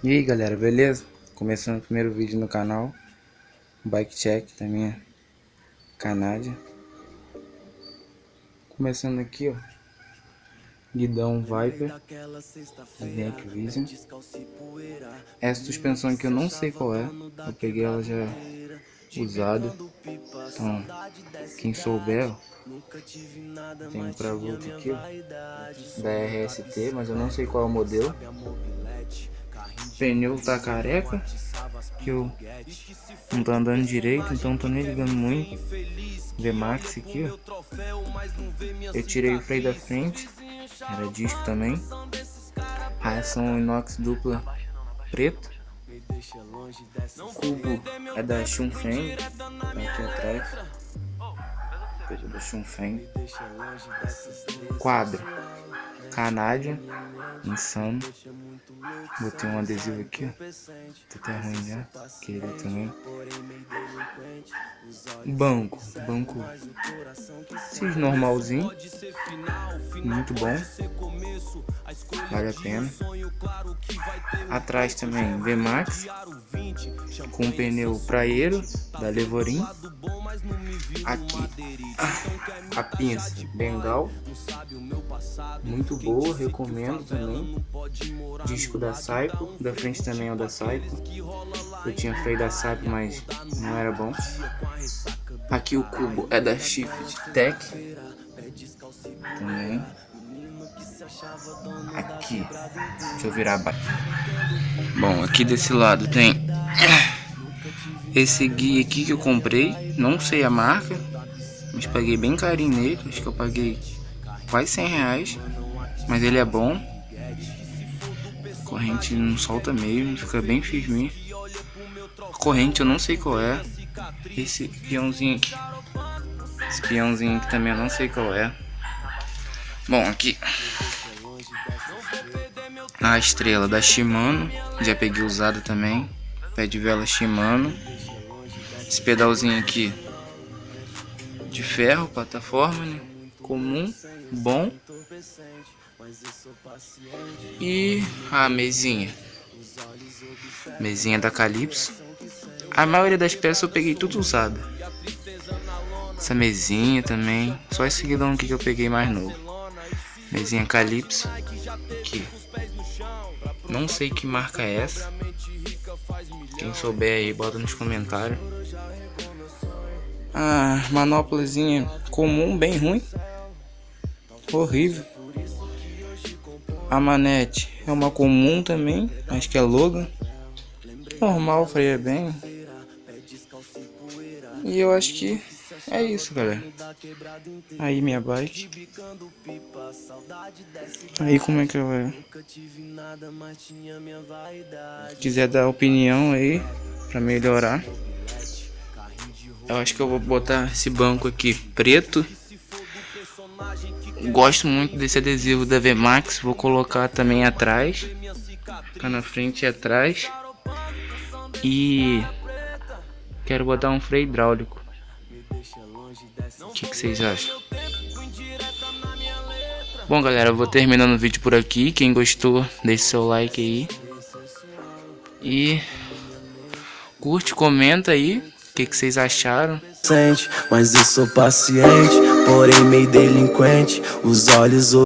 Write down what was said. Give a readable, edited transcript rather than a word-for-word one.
E aí galera, beleza? Começando o primeiro vídeo no canal, Bike Check da minha Canadian. Começando aqui, ó, guidão Viper, Neck Vision. Essa suspensão aqui eu não sei qual é, eu peguei ela já usada. Então, quem souber, ó, tem um Travolta aqui, ó, da RST, mas eu não sei qual é o modelo. O pneu tá careca, que eu não tô andando direito, então não tô nem ligando muito. VMAX aqui, ó. Eu tirei o freio da frente, era disco também. Ração inox dupla preta. O cubo é da Schunfeng, tá aqui atrás. Coisa da Schunfeng. Quadro Canadian, insano. Botei um adesivo aqui, ó. Tá até ruim já, queria também. Banco esses normalzinho, muito bom, vale a pena. Atrás também VMAX com pneu praeiro da Levorin. Aqui a pinça Bengal, muito boa, recomendo também. Disco da Saipo, da frente também é o da Saipo. Eu tinha freio da Saipo, mas não era bom. Aqui o cubo é da Shift Tech também. Aqui, deixa eu virar a bike. Bom, aqui desse lado tem esse guia aqui que eu comprei, não sei a marca, mas paguei bem carinho nele, acho que eu paguei quase 100 reais, mas ele é bom. Corrente não solta mesmo, fica bem firme. Corrente eu não sei qual é. Esse peãozinho aqui, também eu não sei qual é. Bom, aqui a estrela da Shimano, já peguei usada também. Pé de vela Shimano. Esse pedalzinho aqui de ferro, plataforma, né? Comum, bom. E a mesinha da Calypso. A maioria das peças eu peguei tudo usada. Essa mesinha também, só esse guidão aqui que eu peguei mais novo. Mesinha Calypso aqui, não sei que marca é essa. Quem souber aí, bota nos comentários. A manoplazinha comum, bem ruim, horrível. A manete é uma comum também, acho que é Logan. Normal, freia bem. E eu acho que é isso, galera. Aí minha bike. Aí como é que ela é? Se quiser dar opinião aí pra melhorar. Eu acho que eu vou botar esse banco aqui preto. Gosto muito desse adesivo da VMAX. Vou colocar também atrás. Ficar na frente e atrás. E quero botar um freio hidráulico. O que vocês acham? Bom galera, eu vou terminando o vídeo por aqui. Quem gostou, deixe seu like aí. E curte, comenta aí o que vocês acharam. Mas eu sou paciente, porém meio delinquente. Os olhos